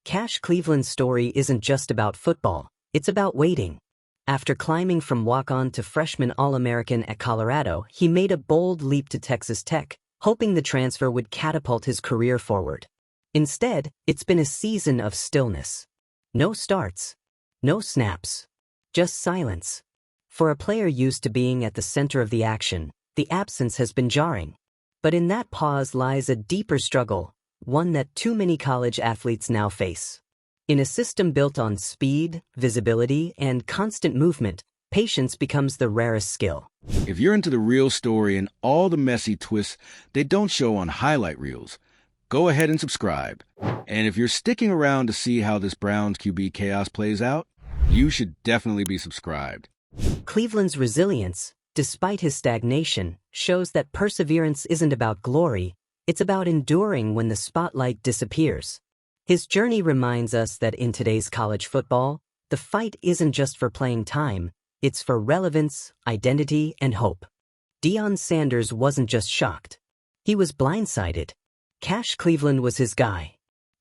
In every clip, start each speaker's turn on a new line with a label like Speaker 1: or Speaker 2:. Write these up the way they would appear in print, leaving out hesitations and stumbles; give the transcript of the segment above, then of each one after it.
Speaker 1: Cash Cleveland's story isn't just about football, it's about waiting. After climbing from walk-on to freshman All-American at Colorado, he made a bold leap to Texas Tech, hoping the transfer would catapult his career forward. Instead, it's been a season of stillness. No starts. No snaps. Just silence. For a player used to being at the center of the action, the absence has been jarring. But in that pause lies a deeper struggle, one that too many college athletes now face. In a system built on speed, visibility, and constant movement, patience becomes the rarest skill.
Speaker 2: If you're into the real story and all the messy twists they don't show on highlight reels, go ahead and subscribe. And if you're sticking around to see how this Browns QB chaos plays out, you should definitely be subscribed.
Speaker 1: Cleveland's resilience, despite his stagnation, shows that perseverance isn't about glory, it's about enduring when the spotlight disappears. His journey reminds us that in today's college football, the fight isn't just for playing time, it's for relevance, identity, and hope. Deion Sanders wasn't just shocked. He was blindsided. Cash Cleveland was his guy.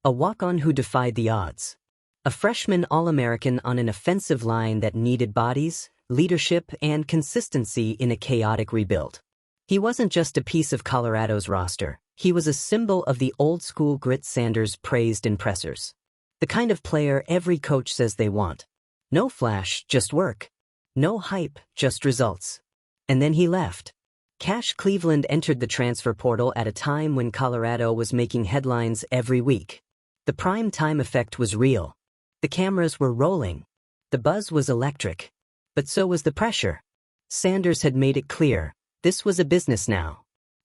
Speaker 1: A walk-on who defied the odds. A freshman All-American on an offensive line that needed bodies, leadership, and consistency in a chaotic rebuild. He wasn't just a piece of Colorado's roster. He was a symbol of the old-school grit Sanders praised in pressers. The kind of player every coach says they want. No flash, just work. No hype, just results. And then he left. Cash Cleveland entered the transfer portal at a time when Colorado was making headlines every week. The prime time effect was real. The cameras were rolling. The buzz was electric. But so was the pressure. Sanders had made it clear, this was a business now.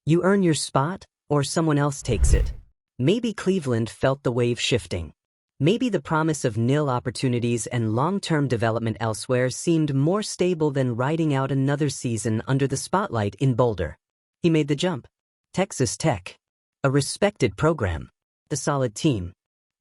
Speaker 1: You earn your spot, or someone else takes it. Maybe Cleveland felt the wave shifting. Maybe the promise of nil opportunities and long-term development elsewhere seemed more stable than riding out another season under the spotlight in Boulder. He made the jump. Texas Tech. A respected program. A solid team.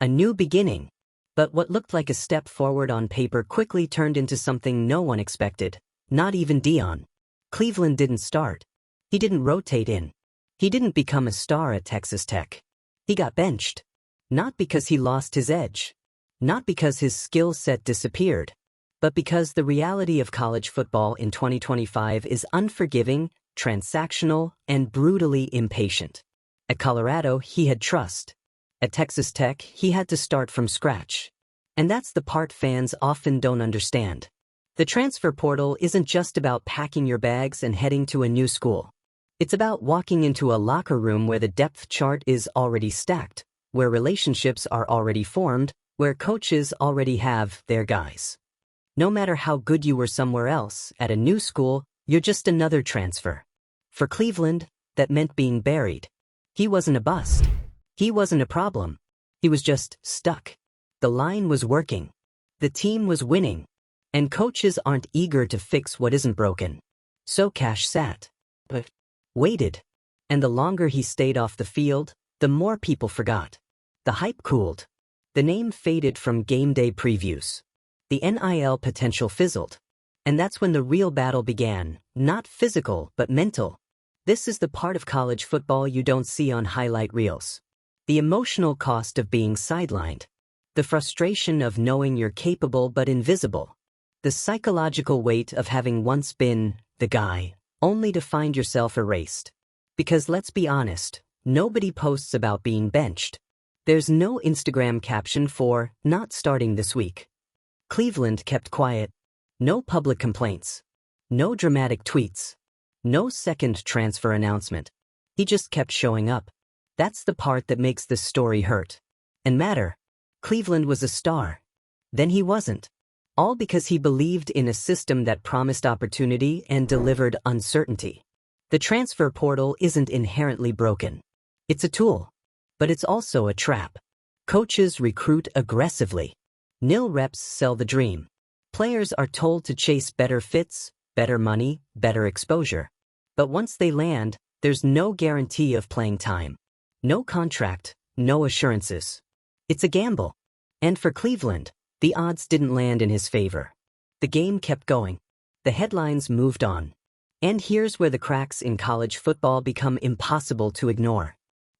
Speaker 1: A new beginning. But what looked like a step forward on paper quickly turned into something no one expected, not even Deion. Cleveland didn't start. He didn't rotate in. He didn't become a star at Texas Tech. He got benched. Not because he lost his edge. Not because his skill set disappeared. But because the reality of college football in 2025 is unforgiving, transactional, and brutally impatient. At Colorado, he had trust. At Texas Tech, he had to start from scratch. And that's the part fans often don't understand. The transfer portal isn't just about packing your bags and heading to a new school. It's about walking into a locker room where the depth chart is already stacked, where relationships are already formed, where coaches already have their guys. No matter how good you were somewhere else, at a new school, you're just another transfer. For Cleveland, that meant being buried. He wasn't a bust. He wasn't a problem. He was just stuck. The line was working. The team was winning. And coaches aren't eager to fix what isn't broken. So Cash sat. But waited. And the longer he stayed off the field, the more people forgot. The hype cooled. The name faded from game day previews. The NIL potential fizzled. And that's when the real battle began, not physical but mental. This is the part of college football you don't see on highlight reels. The emotional cost of being sidelined. The frustration of knowing you're capable but invisible. The psychological weight of having once been the guy, only to find yourself erased. Because let's be honest, nobody posts about being benched. There's no Instagram caption for not starting this week. Cleveland kept quiet. No public complaints. No dramatic tweets. No second transfer announcement. He just kept showing up. That's the part that makes this story hurt. And matter. Cleveland was a star. Then he wasn't. All because he believed in a system that promised opportunity and delivered uncertainty. The transfer portal isn't inherently broken. It's a tool. But it's also a trap. Coaches recruit aggressively. Nil reps sell the dream. Players are told to chase better fits, better money, better exposure. But once they land, there's no guarantee of playing time. No contract, no assurances. It's a gamble. And for Cleveland, the odds didn't land in his favor. The game kept going. The headlines moved on. And here's where the cracks in college football become impossible to ignore.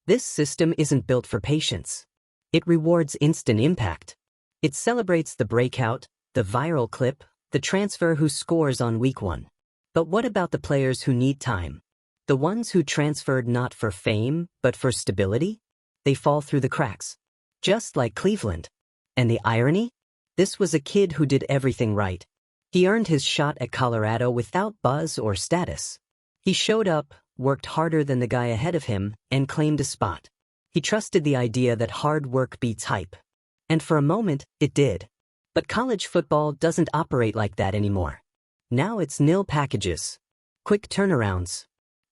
Speaker 1: This system isn't built for patience. It rewards instant impact. It celebrates the breakout, the viral clip, the transfer who scores on week 1. But what about the players who need time? The ones who transferred not for fame, but for stability? They fall through the cracks. Just like Cleveland. And the irony? This was a kid who did everything right. He earned his shot at Colorado without buzz or status. He showed up, worked harder than the guy ahead of him, and claimed a spot. He trusted the idea that hard work beats hype. And for a moment, it did. But college football doesn't operate like that anymore. Now it's nil packages. Quick turnarounds.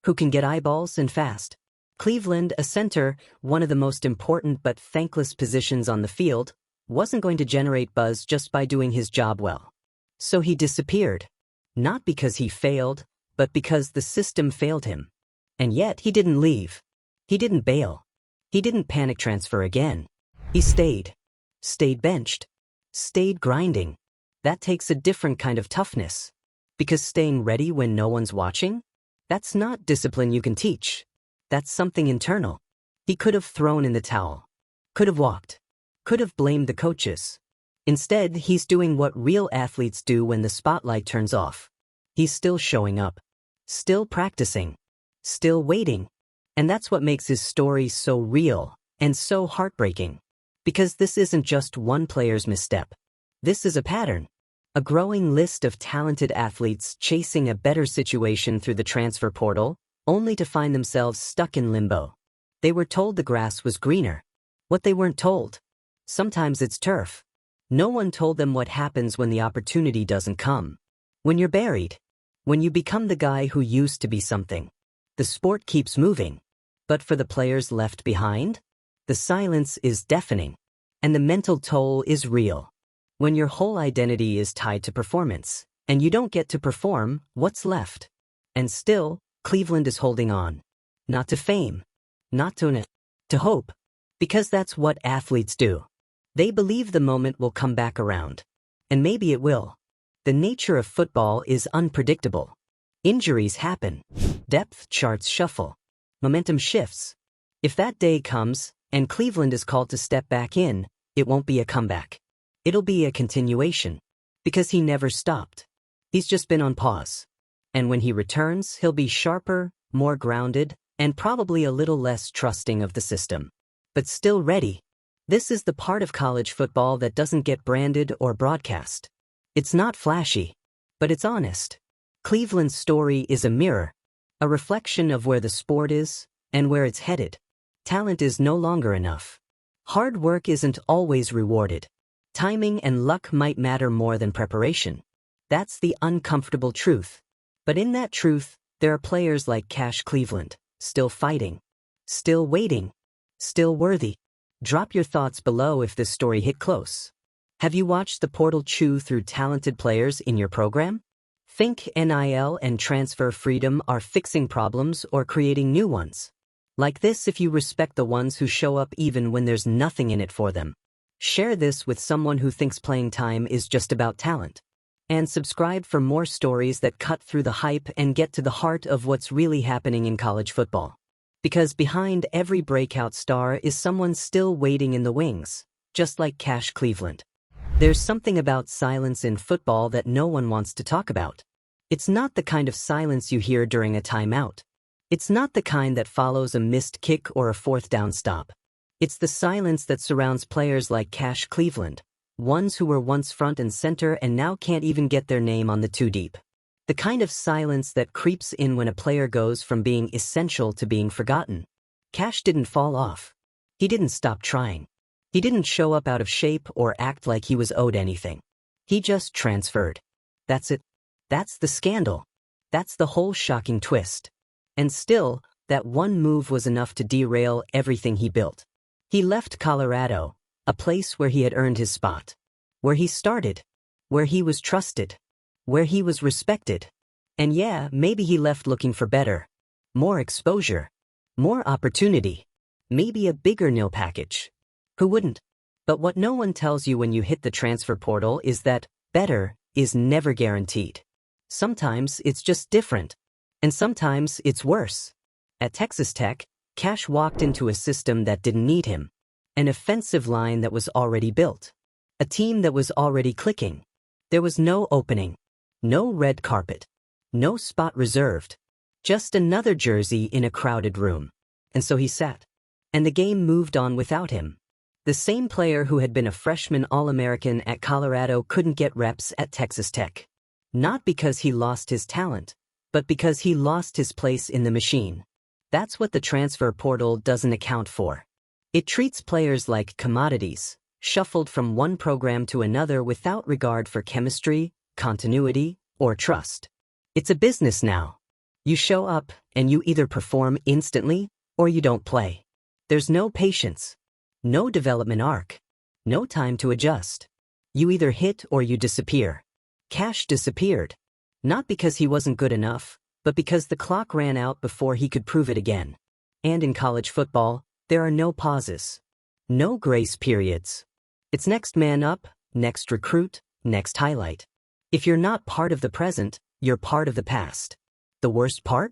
Speaker 1: Who can get eyeballs and fast? Cleveland, a center, one of the most important but thankless positions on the field, wasn't going to generate buzz just by doing his job well. So he disappeared. Not because he failed, but because the system failed him. And yet he didn't leave. He didn't bail. He didn't panic transfer again. He stayed. Stayed benched. Stayed grinding. That takes a different kind of toughness. Because staying ready when no one's watching? That's not discipline you can teach. That's something internal. He could have thrown in the towel. Could have walked. Could have blamed the coaches. Instead, he's doing what real athletes do when the spotlight turns off. He's still showing up. Still practicing. Still waiting. And that's what makes his story so real and so heartbreaking. Because this isn't just one player's misstep. This is a pattern. A growing list of talented athletes chasing a better situation through the transfer portal, only to find themselves stuck in limbo. They were told the grass was greener. What they weren't told. Sometimes it's turf. No one told them what happens when the opportunity doesn't come. When you're buried. When you become the guy who used to be something. The sport keeps moving. But for the players left behind, the silence is deafening. And the mental toll is real. When your whole identity is tied to performance, and you don't get to perform, what's left? And still, Cleveland is holding on. Not to fame. Not to hope. Because that's what athletes do. They believe the moment will come back around. And maybe it will. The nature of football is unpredictable. Injuries happen. Depth charts shuffle. Momentum shifts. If that day comes, and Cleveland is called to step back in, it won't be a comeback. It'll be a continuation. Because he never stopped. He's just been on pause. And when he returns, he'll be sharper, more grounded, and probably a little less trusting of the system. But still ready. This is the part of college football that doesn't get branded or broadcast. It's not flashy, but it's honest. Cleveland's story is a mirror, a reflection of where the sport is and where it's headed. Talent is no longer enough. Hard work isn't always rewarded. Timing and luck might matter more than preparation. That's the uncomfortable truth. But in that truth, there are players like Cash Cleveland, still fighting, still waiting, still worthy. Drop your thoughts below if this story hit close. Have you watched the portal chew through talented players in your program? Think NIL and transfer freedom are fixing problems or creating new ones. Like this if you respect the ones who show up even when there's nothing in it for them. Share this with someone who thinks playing time is just about talent. And subscribe for more stories that cut through the hype and get to the heart of what's really happening in college football. Because behind every breakout star is someone still waiting in the wings, just like Cash Cleveland. There's something about silence in football that no one wants to talk about. It's not the kind of silence you hear during a timeout. It's not the kind that follows a missed kick or a fourth down stop. It's the silence that surrounds players like Cash Cleveland, ones who were once front and center and now can't even get their name on the too deep. The kind of silence that creeps in when a player goes from being essential to being forgotten. Cash didn't fall off. He didn't stop trying. He didn't show up out of shape or act like he was owed anything. He just transferred. That's it. That's the scandal. That's the whole shocking twist. And still, that one move was enough to derail everything he built. He left Colorado, a place where he had earned his spot. Where he started. Where he was trusted. Where he was respected. And yeah, maybe he left looking for better. More exposure. More opportunity. Maybe a bigger nil package. Who wouldn't? But what no one tells you when you hit the transfer portal is that better is never guaranteed. Sometimes it's just different. And sometimes it's worse. At Texas Tech, Cash walked into a system that didn't need him. An offensive line that was already built. A team that was already clicking. There was no opening. No red carpet. No spot reserved. Just another jersey in a crowded room. And so he sat. And the game moved on without him. The same player who had been a freshman All-American at Colorado couldn't get reps at Texas Tech. Not because he lost his talent, but because he lost his place in the machine. That's what the transfer portal doesn't account for. It treats players like commodities, shuffled from one program to another without regard for chemistry, continuity, or trust. It's a business now. You show up, and you either perform instantly, or you don't play. There's no patience. No development arc. No time to adjust. You either hit or you disappear. Cash disappeared. Not because he wasn't good enough, but because the clock ran out before he could prove it again. And in college football, there are no pauses. No grace periods. It's next man up, next recruit, next highlight. If you're not part of the present, you're part of the past. The worst part?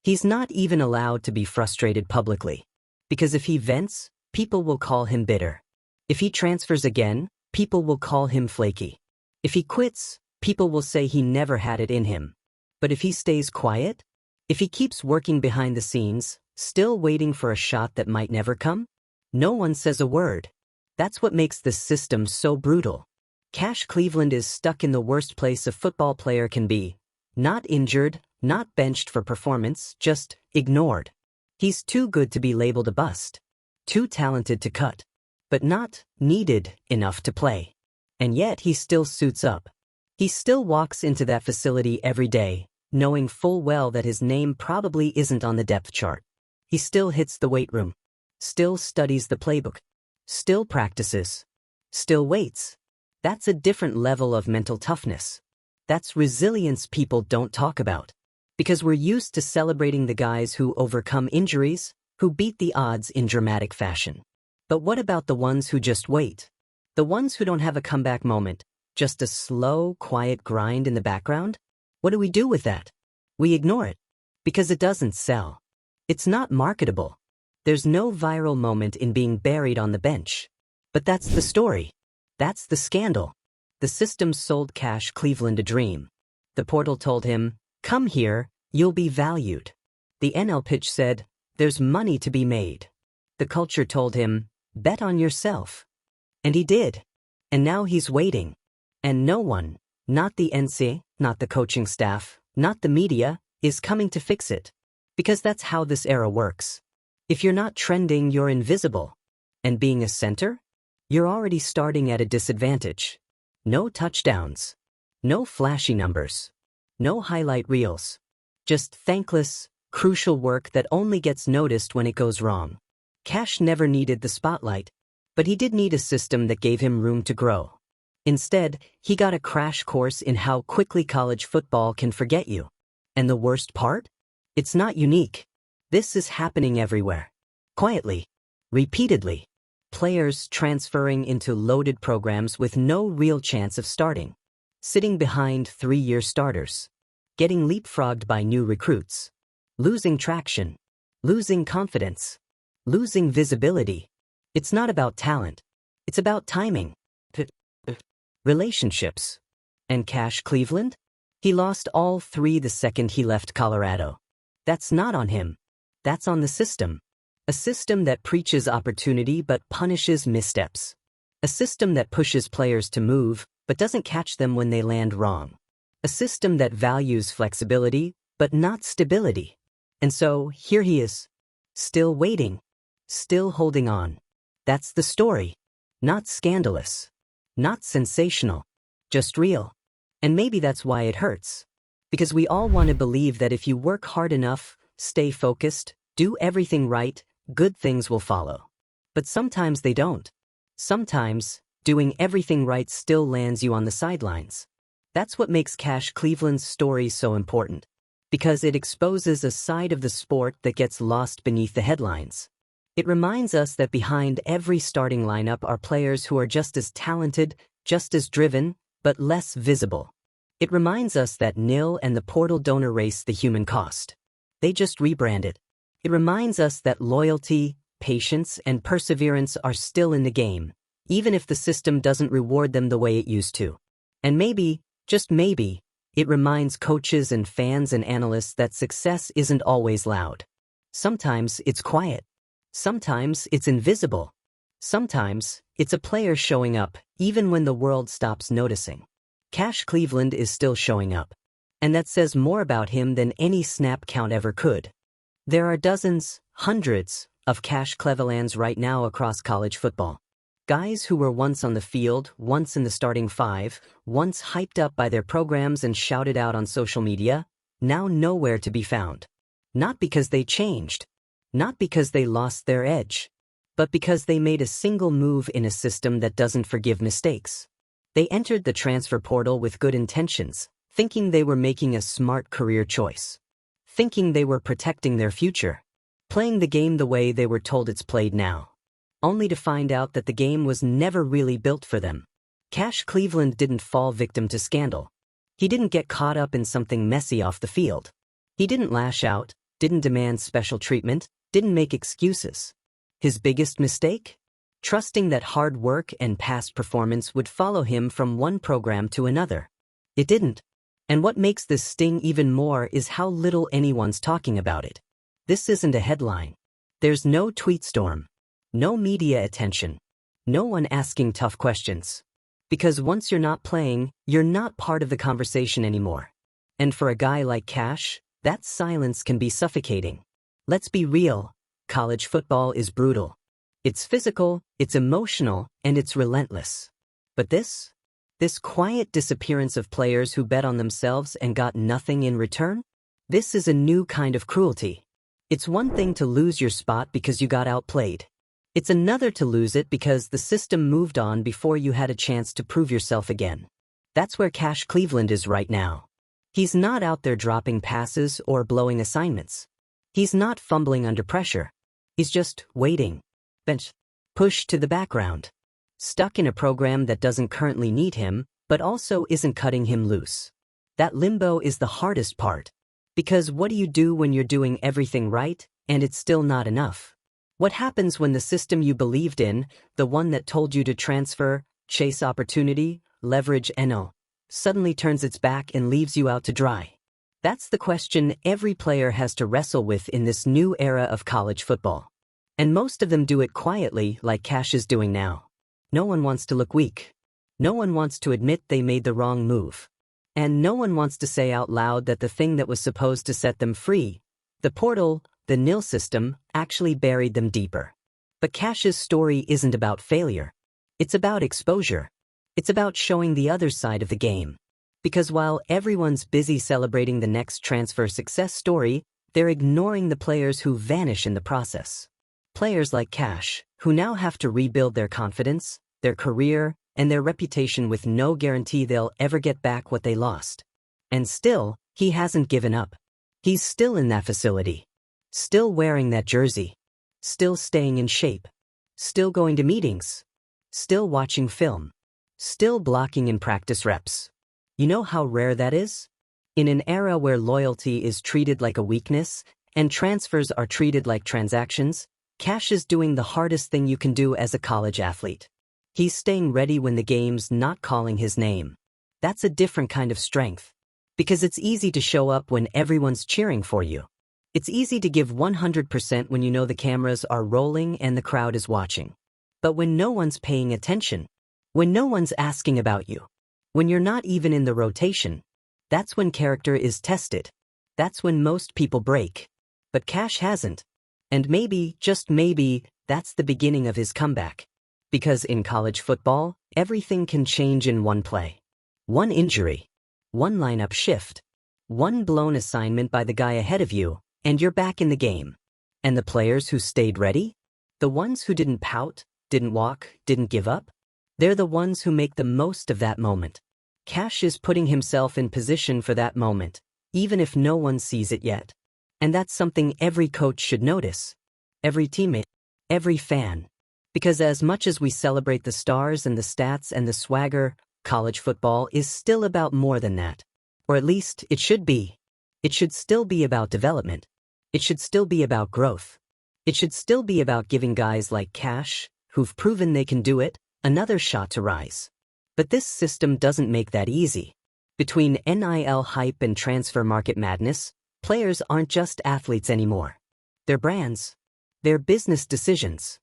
Speaker 1: He's not even allowed to be frustrated publicly. Because if he vents, people will call him bitter. If he transfers again, people will call him flaky. If he quits, people will say he never had it in him. But if he stays quiet, if he keeps working behind the scenes, still waiting for a shot that might never come, no one says a word. That's what makes this system so brutal. Cash Cleveland is stuck in the worst place a football player can be. Not injured, not benched for performance, just ignored. He's too good to be labeled a bust. Too talented to cut. But not needed enough to play. And yet he still suits up. He still walks into that facility every day, knowing full well that his name probably isn't on the depth chart. He still hits the weight room. Still studies the playbook. Still practices. Still waits. That's a different level of mental toughness. That's resilience people don't talk about. Because we're used to celebrating the guys who overcome injuries, who beat the odds in dramatic fashion. But what about the ones who just wait? The ones who don't have a comeback moment, just a slow, quiet grind in the background? What do we do with that? We ignore it. Because it doesn't sell. It's not marketable. There's no viral moment in being buried on the bench. But that's the story. That's the scandal. The system sold Cash Cleveland a dream. The portal told him, "Come here, you'll be valued." The NL pitch said, "There's money to be made." The culture told him, "Bet on yourself." And he did. And now he's waiting. And no one, not the NC, not the coaching staff, not the media, is coming to fix it. Because that's how this era works. If you're not trending, you're invisible. And being a center? You're already starting at a disadvantage. No touchdowns. No flashy numbers. No highlight reels. Just thankless, crucial work that only gets noticed when it goes wrong. Cash never needed the spotlight, but he did need a system that gave him room to grow. Instead, he got a crash course in how quickly college football can forget you. And the worst part? It's not unique. This is happening everywhere. Quietly. Repeatedly. Players transferring into loaded programs with no real chance of starting. Sitting behind 3-year starters. Getting leapfrogged by new recruits. Losing traction. Losing confidence. Losing visibility. It's not about talent. It's about timing. Relationships. And Cash Cleveland? He lost all 3 the second he left Colorado. That's not on him. That's on the system. A system that preaches opportunity but punishes missteps. A system that pushes players to move but doesn't catch them when they land wrong. A system that values flexibility but not stability. And so, here he is. Still waiting. Still holding on. That's the story. Not scandalous. Not sensational. Just real. And maybe that's why it hurts. Because we all want to believe that if you work hard enough, stay focused, do everything right, good things will follow. But sometimes they don't. Sometimes, doing everything right still lands you on the sidelines. That's what makes Cash Cleveland's story so important. Because it exposes a side of the sport that gets lost beneath the headlines. It reminds us that behind every starting lineup are players who are just as talented, just as driven, but less visible. It reminds us that NIL and the portal don't erase the human cost. They just rebrand it. It reminds us that loyalty, patience, and perseverance are still in the game, even if the system doesn't reward them the way it used to. And maybe, just maybe, it reminds coaches and fans and analysts that success isn't always loud. Sometimes it's quiet. Sometimes it's invisible. Sometimes it's a player showing up even when the world stops noticing. Cash Cleveland is still showing up. And that says more about him than any snap count ever could. There are dozens, hundreds, of Cash Clevelands right now across college football. Guys who were once on the field, once in the starting five, once hyped up by their programs and shouted out on social media, now nowhere to be found. Not because they changed. Not because they lost their edge. But because they made a single move in a system that doesn't forgive mistakes. They entered the transfer portal with good intentions, thinking they were making a smart career choice. Thinking they were protecting their future. Playing the game the way they were told it's played now. Only to find out that the game was never really built for them. Cash Cleveland didn't fall victim to scandal. He didn't get caught up in something messy off the field. He didn't lash out, didn't demand special treatment, didn't make excuses. His biggest mistake? Trusting that hard work and past performance would follow him from one program to another. It didn't. And what makes this sting even more is how little anyone's talking about it. This isn't a headline. There's no tweet storm. No media attention. No one asking tough questions. Because once you're not playing, you're not part of the conversation anymore. And for a guy like Cash, that silence can be suffocating. Let's be real. College football is brutal. It's physical, it's emotional, and it's relentless. But this quiet disappearance of players who bet on themselves and got nothing in return? This is a new kind of cruelty. It's one thing to lose your spot because you got outplayed. It's another to lose it because the system moved on before you had a chance to prove yourself again. That's where Cash Cleveland is right now. He's not out there dropping passes or blowing assignments. He's not fumbling under pressure. He's just waiting. Bench. Pushed to the background. Stuck in a program that doesn't currently need him, but also isn't cutting him loose. That limbo is the hardest part. Because what do you do when you're doing everything right, and it's still not enough? What happens when the system you believed in, the one that told you to transfer, chase opportunity, leverage NO, suddenly turns its back and leaves you out to dry? That's the question every player has to wrestle with in this new era of college football. And most of them do it quietly, like Cash is doing now. No one wants to look weak. No one wants to admit they made the wrong move. And no one wants to say out loud that the thing that was supposed to set them free, the portal, the nil system, actually buried them deeper. But Cash's story isn't about failure. It's about exposure. It's about showing the other side of the game. Because while everyone's busy celebrating the next transfer success story, they're ignoring the players who vanish in the process. Players like Cash, who now have to rebuild their confidence, their career, and their reputation with no guarantee they'll ever get back what they lost. And still, he hasn't given up. He's still in that facility. Still wearing that jersey. Still staying in shape. Still going to meetings. Still watching film. Still blocking in practice reps. You know how rare that is? In an era where loyalty is treated like a weakness, and transfers are treated like transactions, Cash is doing the hardest thing you can do as a college athlete. He's staying ready when the game's not calling his name. That's a different kind of strength. Because it's easy to show up when everyone's cheering for you. It's easy to give 100% when you know the cameras are rolling and the crowd is watching. But when no one's paying attention, when no one's asking about you, when you're not even in the rotation, that's when character is tested. That's when most people break. But Cash hasn't. And maybe, just maybe, that's the beginning of his comeback. Because in college football, everything can change in one play. One injury. One lineup shift. One blown assignment by the guy ahead of you, and you're back in the game. And the players who stayed ready? The ones who didn't pout, didn't walk, didn't give up? They're the ones who make the most of that moment. Cash is putting himself in position for that moment, even if no one sees it yet. And that's something every coach should notice. Every teammate. Every fan. Because as much as we celebrate the stars and the stats and the swagger, college football is still about more than that. Or at least, it should be. It should still be about development. It should still be about growth. It should still be about giving guys like Cash, who've proven they can do it, another shot to rise. But this system doesn't make that easy. Between NIL hype and transfer market madness, players aren't just athletes anymore. They're brands. They're business decisions.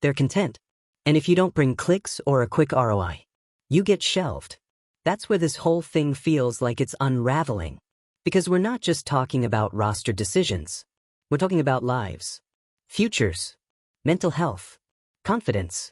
Speaker 1: They're content. And if you don't bring clicks or a quick ROI, you get shelved. That's where this whole thing feels like it's unraveling. Because we're not just talking about roster decisions. We're talking about lives, futures, mental health, confidence.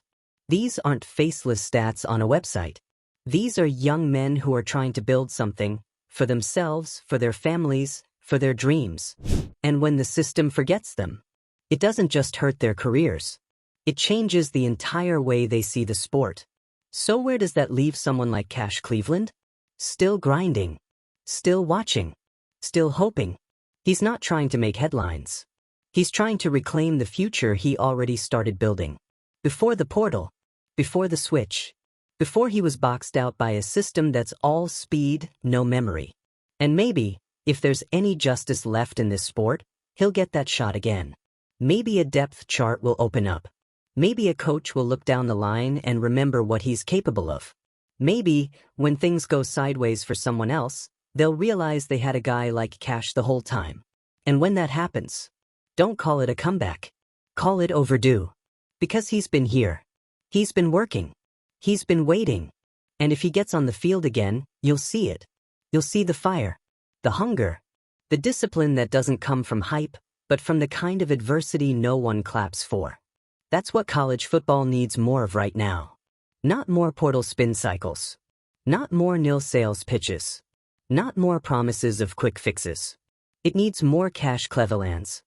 Speaker 1: These aren't faceless stats on a website. These are young men who are trying to build something for themselves, for their families, for their dreams. And when the system forgets them, it doesn't just hurt their careers. It changes the entire way they see the sport. So where does that leave someone like Cash Cleveland? Still grinding, still watching, still hoping. He's not trying to make headlines. He's trying to reclaim the future he already started building. Before the portal, before the switch, before he was boxed out by a system that's all speed, no memory. And maybe, if there's any justice left in this sport, he'll get that shot again. Maybe a depth chart will open up. Maybe a coach will look down the line and remember what he's capable of. Maybe, when things go sideways for someone else, they'll realize they had a guy like Cash the whole time. And when that happens, don't call it a comeback. Call it overdue. Because he's been here. He's been working. He's been waiting. And if he gets on the field again, you'll see it. You'll see the fire, the hunger, the discipline that doesn't come from hype, but from the kind of adversity no one claps for. That's what college football needs more of right now. Not more portal spin cycles. Not more nil sales pitches. Not more promises of quick fixes. It needs more Cash Clevelands.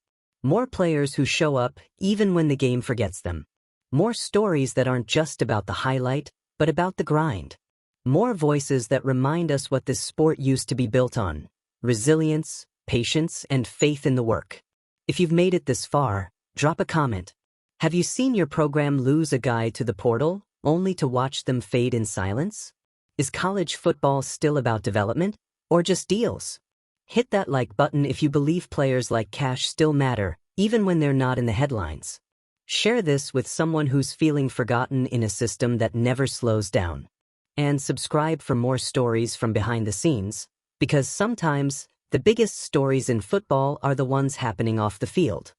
Speaker 1: More players who show up even when the game forgets them. More stories that aren't just about the highlight, but about the grind. More voices that remind us what this sport used to be built on. Resilience, patience, and faith in the work. If you've made it this far, drop a comment. Have you seen your program lose a guy to the portal, only to watch them fade in silence? Is college football still about development, or just deals? Hit that like button if you believe players like Cash still matter, even when they're not in the headlines. Share this with someone who's feeling forgotten in a system that never slows down. And subscribe for more stories from behind the scenes, because sometimes the biggest stories in football are the ones happening off the field.